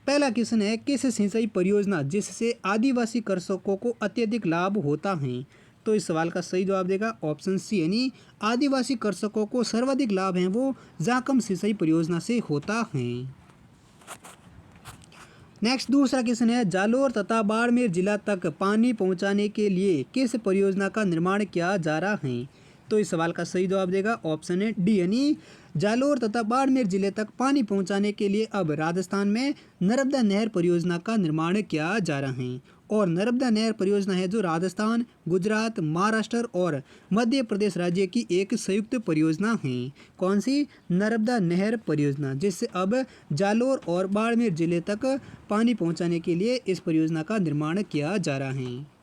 पहला क्वेश्चन है, किस सिंचाई परियोजना जिससे आदिवासी कृषकों को अत्यधिक लाभ होता है? तो इस सवाल का सही जवाब देगा ऑप्शन सी, यानी आदिवासी कृषकों को सर्वाधिक लाभ है वो जाकम सिंचाई परियोजना से होता है। नेक्स्ट दूसरा क्वेश्चन है, जालोर तथा बाड़मेर जिला तक पानी पहुंचाने के लिए किस परियोजना का निर्माण किया जा रहा है? तो इस सवाल का सही जवाब देगा ऑप्शन है डी, यानी जालोर तथा बाड़मेर जिले तक पानी पहुंचाने के लिए अब राजस्थान में नर्मदा नहर परियोजना का निर्माण किया जा रहा है। और नर्मदा नहर परियोजना है जो राजस्थान, गुजरात, महाराष्ट्र और मध्य प्रदेश राज्य की एक संयुक्त परियोजना है। कौन सी? नर्मदा नहर परियोजना, जिससे अब जालोर और बाड़मेर जिले तक पानी पहुंचाने के लिए इस परियोजना का निर्माण किया जा रहा है।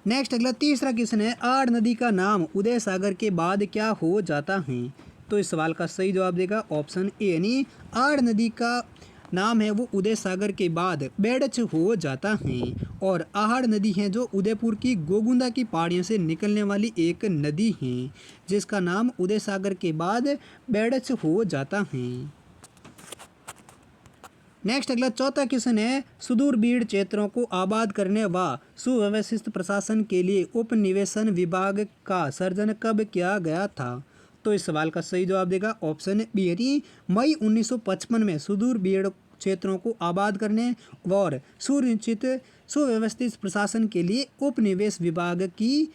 नेक्स्ट अगला तीसरा क्वेश्चन है, आड़ नदी का नाम उदय सागर के बाद क्या हो जाता है? तो इस सवाल का सही जवाब देगा ऑप्शन ए, यानी आड़ नदी का नाम है वो उदय सागर के बाद बेड़च हो जाता है। और आहड़ नदी है जो उदयपुर की गोगुंदा की पहाड़ियों से निकलने वाली एक नदी है, जिसका नाम उदय सागर के बाद बेड़च हो जाता है। नेक्स्ट अगला चौथा क्वेश्चन है, सुदूर बीड़ क्षेत्रों को आबाद करने व सुव्यवस्थित प्रशासन के लिए उपनिवेशन विभाग का सर्जन कब किया गया था? तो इस सवाल का सही जवाब देगा ऑप्शन बी, यानी मई 1955 में सुदूर बीड़ क्षेत्रों को आबाद करने और सुनिश्चित सुव्यवस्थित प्रशासन के लिए उपनिवेश विभाग की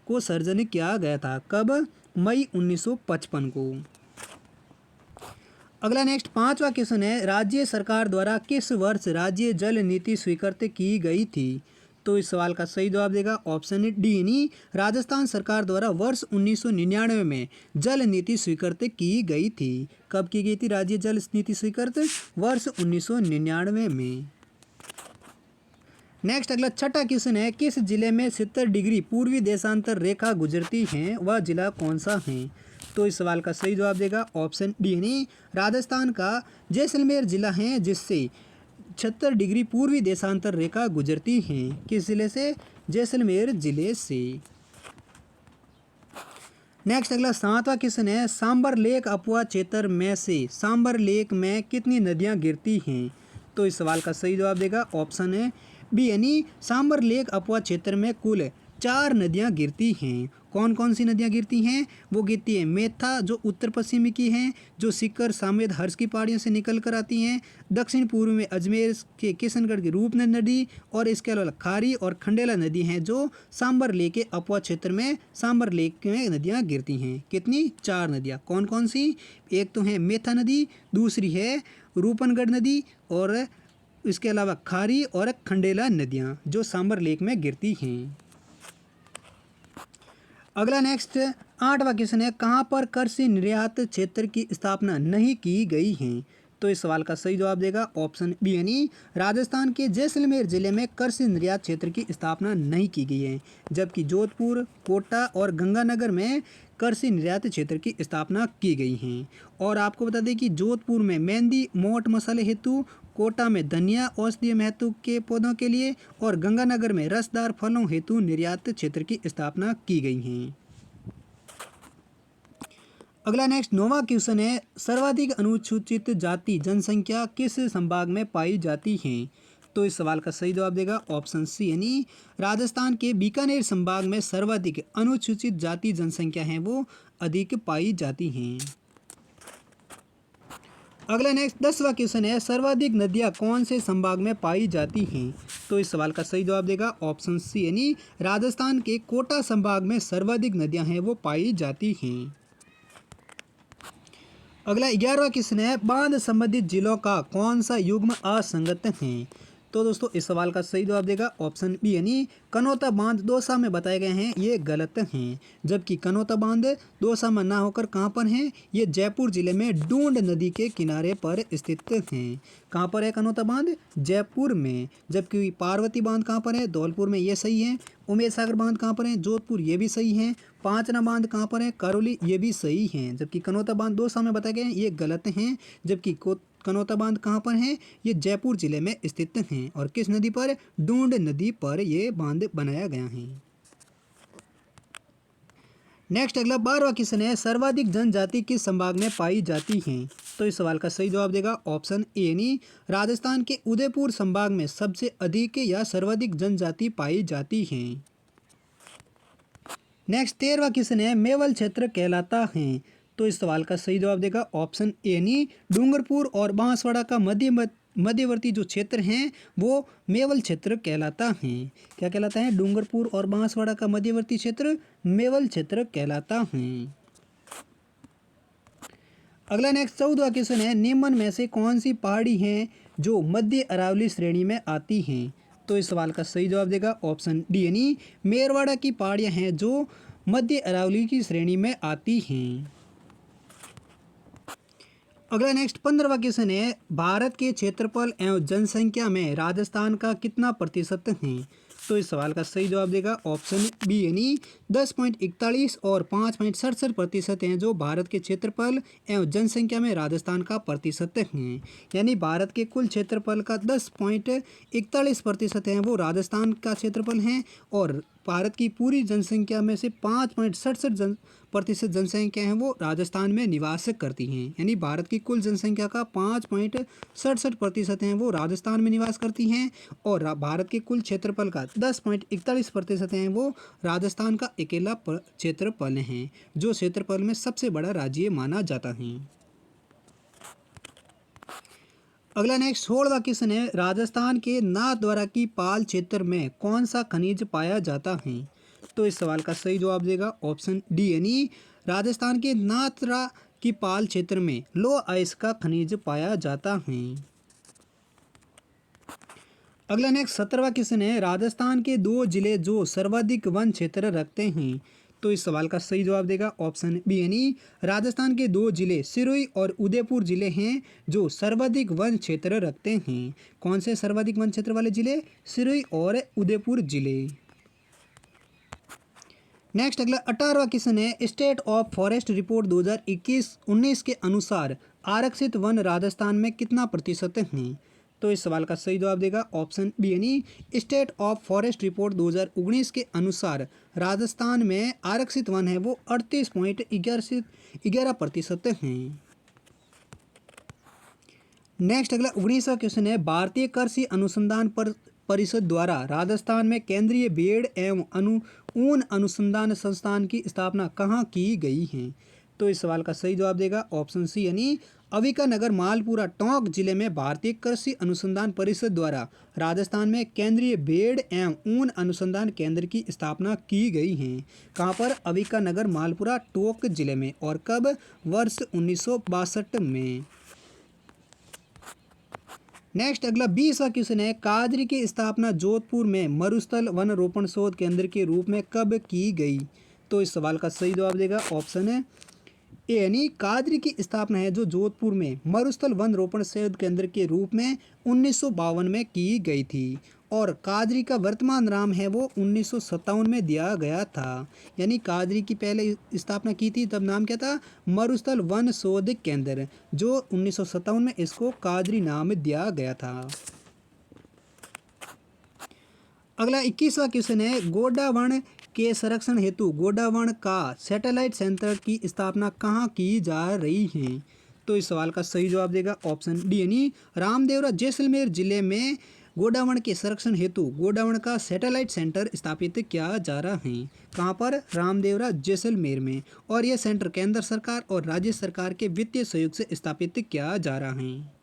को सर्जन किया गया था। कब? मई 1955 को। अगला नेक्स्ट पांचवा क्वेश्चन है, राज्य सरकार द्वारा किस वर्ष राज्य जल नीति स्वीकृत की गई थी? तो इस सवाल का सही जवाब देगा ऑप्शन डी, यानी राजस्थान सरकार द्वारा वर्ष 1999 में जल नीति स्वीकृत की गई थी। कब की गई थी राज्य जल नीति स्वीकृत? वर्ष 1999 में। नेक्स्ट अगला छठा क्वेश्चन है, किस जिले में 70 डिग्री पूर्वी देशांतर रेखा गुजरती है, वह जिला कौन सा है? तो इस सवाल का सही जवाब देगा ऑप्शन डी, यानी राजस्थान का जैसलमेर जिला है जिससे 76 डिग्री पूर्वी देशांतर रेखा गुजरती है। किस जिले से? जैसलमेर जिले से। नेक्स्ट अगला सातवां क्वेश्चन है, सांबर लेक अपवा क्षेत्र में से सांबर लेक में कितनी नदियां गिरती हैं? तो इस सवाल का सही जवाब देगा ऑप्शन है बी, यानी सांबर लेक अपवा क्षेत्र में कुल 4 नदियां गिरती हैं। कौन कौन सी नदियां गिरती हैं? वो गिरती है मेथा जो उत्तर पश्चिम की हैं, जो सिक्कर सामेत हर्ष की पहाड़ियों से निकल कर आती हैं, दक्षिण पूर्व में अजमेर के किशनगढ़ की रूपनद नदी, और इसके अलावा खारी और खंडेला नदी हैं जो सांबर लेक के अपवा क्षेत्र में सांबर लेक में नदियां गिरती हैं। कितनी? 4 नदियां। कौन कौन सी? एक तो है मेथा नदी, दूसरी है रूपनगढ़ नदी, और इसके अलावा खारी और खंडेला नदियां जो सांबर लेक में गिरती हैं। अगला नेक्स्ट 8वां क्वेश्चन है, कहाँ पर कृषि निर्यात क्षेत्र की स्थापना नहीं की गई है? तो इस सवाल का सही जवाब देगा ऑप्शन बी, यानी राजस्थान के जैसलमेर जिले में कृषि निर्यात क्षेत्र की स्थापना नहीं की गई है, जबकि जोधपुर, कोटा और गंगानगर में कृषि निर्यात क्षेत्र की स्थापना की गई है। और आपको बता दें कि जोधपुर में मेहंदी मोट मसाले हेतु, कोटा में धनिया औषधीय महत्व के पौधों के लिए, और गंगानगर में रसदार फलों हेतु निर्यात क्षेत्र की स्थापना की गई है। अगला नेक्स्ट 9वां क्वेश्चन है, सर्वाधिक अनुसूचित जाति जनसंख्या किस संभाग में पाई जाती है? तो इस सवाल का सही जवाब देगा ऑप्शन सी, यानी राजस्थान के बीकानेर संभाग में सर्वाधिक अनुसूचित जाति जनसंख्या है वो अधिक पाई जाती हैं। अगला नेक्स्ट 10वां क्वेश्चन है, सर्वाधिक नदियां कौन से संभाग में पाई जाती हैं? तो इस सवाल का सही जवाब देगा ऑप्शन सी, यानी राजस्थान के कोटा संभाग में सर्वाधिक नदियां हैं वो पाई जाती हैं। अगला 11वां क्वेश्चन है, बांध संबंधित जिलों का कौन सा युग्म असंगत है? तो दोस्तों इस सवाल का सही जवाब देगा ऑप्शन बी, यानी कनौता बांध दौसा में बताए गए हैं ये गलत हैं, जबकि कनौता बांध दौसा में ना होकर कहाँ पर हैं? ये जयपुर जिले में डूंड नदी के किनारे पर स्थित हैं। कहाँ पर है कनौता बांध? जयपुर में। जबकि पार्वती बांध कहाँ पर है? धौलपुर में, ये सही है। उमेद सागर बांध कहाँ पर है? जोधपुर, ये भी सही है। पांचना बांध कहाँ पर है? करौली, ये भी सही हैं। जबकि कनौता बांध दौसा में बताए गए हैं ये गलत हैं, जबकि कनौता बांध कहाँ पर है? ये जयपुर जिले में स्थित हैं। और किस नदी पर? डूंड नदी पर ये बांध बनाया गया है। नेक्स्ट अगला 12वां क्वेश्चन है, सर्वाधिक जनजाति किस संभाग में पाई जाती हैं? तो इस सवाल का सही जवाब देगा ऑप्शन ए यानी राजस्थान के उदयपुर संभाग में सबसे अधिक या सर्वाधिक जनजाति पाई जाती हैं। नेक्स्ट 13वां क्वेश्चन है, मेवल क्षेत्र कहलाता है? तो इस सवाल का सही जवाब देगा ऑप्शन ए यानी डूंगरपुर और बांसवाड़ा का मध्यवर्ती जो क्षेत्र हैं वो मेवल क्षेत्र कहलाता है। क्या कहलाता है? डूंगरपुर और बांसवाड़ा का मध्यवर्ती क्षेत्र मेवल क्षेत्र कहलाता है। अगला नेक्स्ट 14वां क्वेश्चन है, निम्न में से कौन सी पहाड़ी हैं जो मध्य अरावली श्रेणी में आती हैं? तो इस सवाल का सही जवाब देगा ऑप्शन डी यानी मेरवाड़ा की पहाड़ियां हैं जो मध्य अरावली की श्रेणी में आती हैं। अगला नेक्स्ट 15वां क्वेश्चन है, भारत के क्षेत्रफल एवं जनसंख्या में राजस्थान का कितना प्रतिशत है? तो इस सवाल का सही जवाब देगा ऑप्शन बी यानी 10.41 और 5.67% हैं जो भारत के क्षेत्रफल एवं जनसंख्या में राजस्थान का प्रतिशत है। यानी भारत के कुल क्षेत्रफल का 10.41% है वो राजस्थान का क्षेत्रफल है और भारत की पूरी जनसंख्या में से 5.67% जनसंख्या है वो राजस्थान में निवास करती हैं। यानी भारत की कुल जनसंख्या का 5.67% है वो राजस्थान में निवास करती हैं और भारत के कुल क्षेत्रफल का 10.41% है वो राजस्थान का अकेला क्षेत्रफल है जो क्षेत्रफल में सबसे बड़ा राज्य माना जाता है। अगला नेक्स्ट 16वां क्वेश्चन है, राजस्थान के नाथद्वारा की पाल क्षेत्र में कौन सा खनिज पाया जाता है? तो इस सवाल का सही जवाब देगा ऑप्शन डी यानी राजस्थान के नाथद्वारा की पाल क्षेत्र में लोह अयस्क का खनिज पाया जाता है। अगला नेक्स्ट 17वां क्वेश्चन है, राजस्थान के 2 जिले जो सर्वाधिक वन क्षेत्र रखते हैं? तो इस सवाल का सही जवाब देगा ऑप्शन बी यानी राजस्थान के 2 जिले सिरोही और उदयपुर जिले हैं जो सर्वाधिक वन क्षेत्र रखते हैं। कौन से सर्वाधिक वन क्षेत्र वाले जिले? सिरोही और उदयपुर जिले। नेक्स्ट अगला 18वां क्वेश्चन है, स्टेट ऑफ फॉरेस्ट रिपोर्ट 2021-19 के अनुसार आरक्षित वन राजस्थान में कितना प्रतिशत हैं? तो इस सवाल का सही जवाब देगा ऑप्शन बी यानी स्टेट ऑफ फॉरेस्ट रिपोर्ट 2019 के अनुसार राजस्थान में आरक्षित वन है वो 38.11% हैं। नेक्स्ट अगला 19वां क्वेश्चन है, भारतीय कृषि अनुसंधान परिषद द्वारा राजस्थान में केंद्रीय भेड़ एवं ऊन अनुसंधान संस्थान की स्थापना कहाँ की गई है? तो इस सवाल का सही जवाब देगा ऑप्शन सी यानी अविकानगर मालपुरा टोंक जिले में भारतीय कृषि अनुसंधान परिषद द्वारा राजस्थान में केंद्रीय भेड़ एवं ऊन अनुसंधान केंद्र की स्थापना की गई है। कहाँ पर? अविकानगर मालपुरा टोंक जिले में। और कब? वर्ष 1962 में। नेक्स्ट अगला 20वां क्वेश्चन है, काजरी की स्थापना जोधपुर में मरुस्थल वन रोपण शोध केंद्र के रूप में कब की गई? तो इस सवाल का सही जवाब देगा ऑप्शन है ए यानी काजरी की स्थापना है जो जोधपुर में मरुस्थल वन रोपण शोध केंद्र के रूप में 1952 में की गई थी और काजरी का वर्तमान नाम है वो 1957 में दिया गया था। यानी काजरी की पहले स्थापना की थी तब नाम क्या था? मरुस्थल वन शोध केंद्र, जो 1957 में इसको काजरी नाम दिया गया था। अगला 21वां क्वेश्चन है, गोंडावण के संरक्षण हेतु गोंडावण का सैटेलाइट सेंटर की स्थापना कहाँ की जा रही है? तो इस सवाल का सही जवाब देगा ऑप्शन डी यानी रामदेवरा जैसलमेर जिले में गोंडावण के संरक्षण हेतु गोंडावण का सैटेलाइट सेंटर स्थापित किया जा रहा है। कहाँ पर? रामदेवरा जैसलमेर में। और यह सेंटर केंद्र सरकार और राज्य सरकार के वित्तीय सहयोग से स्थापित किया जा रहा है।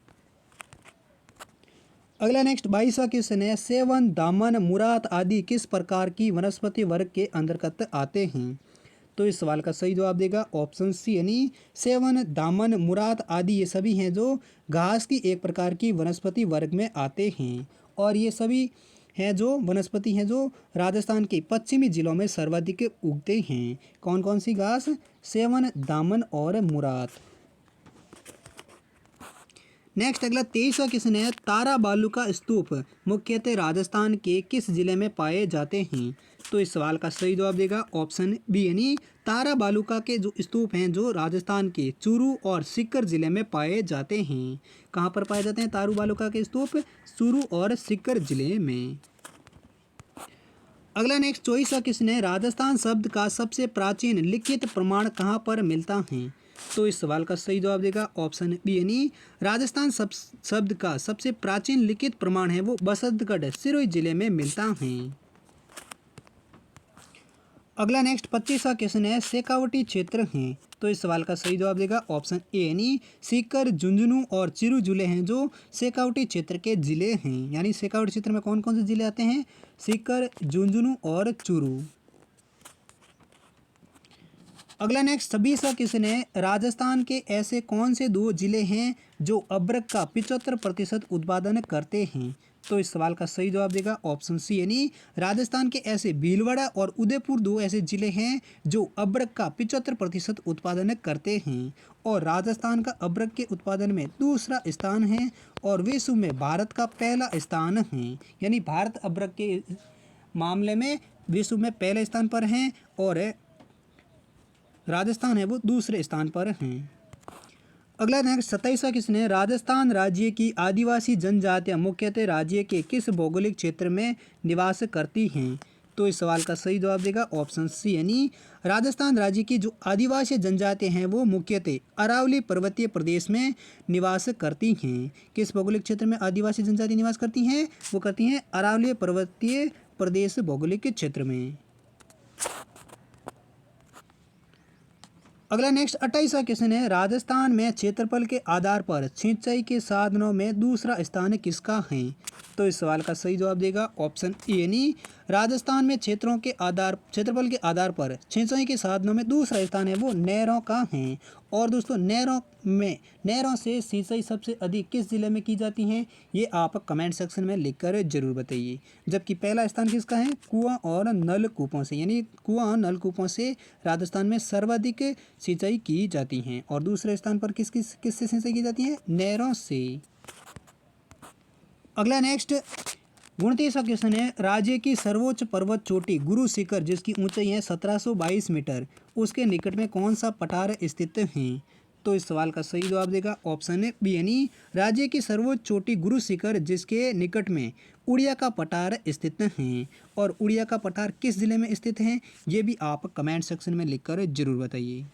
अगला नेक्स्ट 22वां क्वेश्चन है, सेवन, दामन, मुराद आदि किस प्रकार की वनस्पति वर्ग के अंतर्गत आते हैं? तो इस सवाल का सही जवाब देगा ऑप्शन सी यानी सेवन, दामन, मुराद आदि ये सभी हैं जो घास की एक प्रकार की वनस्पति वर्ग में आते हैं और ये सभी हैं जो वनस्पति हैं जो राजस्थान के पश्चिमी जिलों में सर्वाधिक उगते हैं। कौन कौन सी घास? सेवन, दामन और मुराद। नेक्स्ट अगला 23वां क्वेश्चन है, तारा बालू का स्तूप मुख्यतः राजस्थान के किस जिले में पाए जाते हैं? तो इस सवाल का सही जवाब देगा ऑप्शन बी यानी तारा बालूका के जो स्तूप हैं जो राजस्थान के चूरू और सीकर जिले में पाए जाते हैं। कहाँ पर पाए जाते हैं तारू बालूका के स्तूप? चूरू और सीकर जिले में। अगला नेक्स्ट चॉइस का किसने, राजस्थान शब्द का सबसे प्राचीन लिखित प्रमाण कहाँ पर मिलता है। तो इस सवाल का सही जवाब देगा ऑप्शन बी यानी राजस्थान शब्द का सबसे प्राचीन लिखित प्रमाण है वो बसंतगढ़ सिरोही जिले में मिलता है। अगला नेक्स्ट 25वां क्वेश्चन है शेखावटी क्षेत्र हैं। तो इस सवाल का सही जवाब देगा ऑप्शन ए यानी सीकर, झुंझुनू और चिरू जिले हैं जो शेखावटी क्षेत्र के जिले हैं। यानी शेखावटी क्षेत्र में कौन कौन से जिले आते हैं, सीकर, झुंझुनू और चूरू। अगला नेक्स्ट 26वां क्वेश्चन है राजस्थान के ऐसे कौन से 2 जिले हैं जो अब्रक का 75% उत्पादन करते हैं। तो इस सवाल का सही जवाब देगा ऑप्शन सी यानी राजस्थान के ऐसे भीलवाड़ा और उदयपुर 2 ऐसे जिले हैं जो अब्रक का 75% उत्पादन करते हैं और राजस्थान का अब्रक के उत्पादन में दूसरा स्थान है और विश्व में भारत का पहला स्थान है। यानी भारत अब्रक के मामले में विश्व में पहले स्थान पर हैं और राजस्थान है वो दूसरे स्थान पर हैं। अगला नेक्स्ट 27वां क्वेश्चन है राजस्थान राज्य की आदिवासी जनजातियां मुख्यतः राज्य के किस भौगोलिक क्षेत्र में निवास करती हैं। तो इस सवाल का सही जवाब देगा ऑप्शन सी यानी राजस्थान राज्य की जो आदिवासी जनजातियां हैं वो मुख्यतः अरावली पर्वतीय प्रदेश में निवास करती हैं। किस भौगोलिक क्षेत्र में आदिवासी जनजाति निवास करती हैं, वो करती हैं अरावली पर्वतीय प्रदेश भौगोलिक क्षेत्र में। अगला नेक्स्ट 28वां क्वेश्चन है राजस्थान में क्षेत्रफल के आधार पर सिंचाई के साधनों में दूसरा स्थान किसका है। तो इस सवाल का सही जवाब देगा ऑप्शन ए यानी राजस्थान में क्षेत्रफल के आधार पर सिंचाई के साधनों में दूसरा स्थान है वो नहरों का है। और दोस्तों नहरों से सिंचाई सबसे अधिक किस जिले में की जाती है, ये आप कमेंट सेक्शन में लिखकर जरूर बताइए। जबकि पहला स्थान किसका है, कुआं और नलकूपों से, यानी कुआं और नलकूपों से राजस्थान में सर्वाधिक सिंचाई की जाती है और दूसरे स्थान पर किससे सिंचाई की जाती है, नहरों से। अगला नेक्स्ट 29वां क्वेश्चन है राज्य की सर्वोच्च पर्वत चोटी गुरु शिखर जिसकी ऊंचाई है 1722 मीटर, उसके निकट में कौन सा पठार स्थित है। तो इस सवाल का सही जवाब देगा ऑप्शन बी यानी राज्य की सर्वोच्च चोटी गुरु शिखर जिसके निकट में उड़िया का पठार स्थित है। और उड़िया का पठार किस जिले में स्थित है, ये भी आप कमेंट सेक्शन में लिखकर जरूर बताइए।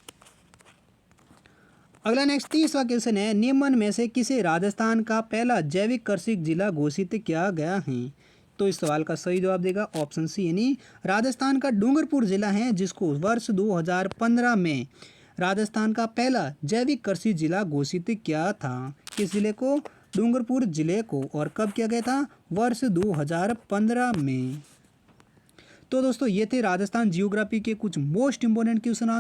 अगला नेक्स्ट 30वां क्वेश्चन है निम्न में से किसे राजस्थान का पहला जैविक कृषि जिला घोषित किया गया है। तो इस सवाल का सही जवाब देगा ऑप्शन सी यानी राजस्थान का डूंगरपुर जिला है जिसको वर्ष 2015 में राजस्थान का पहला जैविक कृषि जिला घोषित किया था। किस जिले को, डूंगरपुर जिले को। और कब किया गया था, वर्ष 2015 में। तो दोस्तों ये थे राजस्थान जियोग्राफी के कुछ मोस्ट इंपोर्टेंट क्वेश्चन।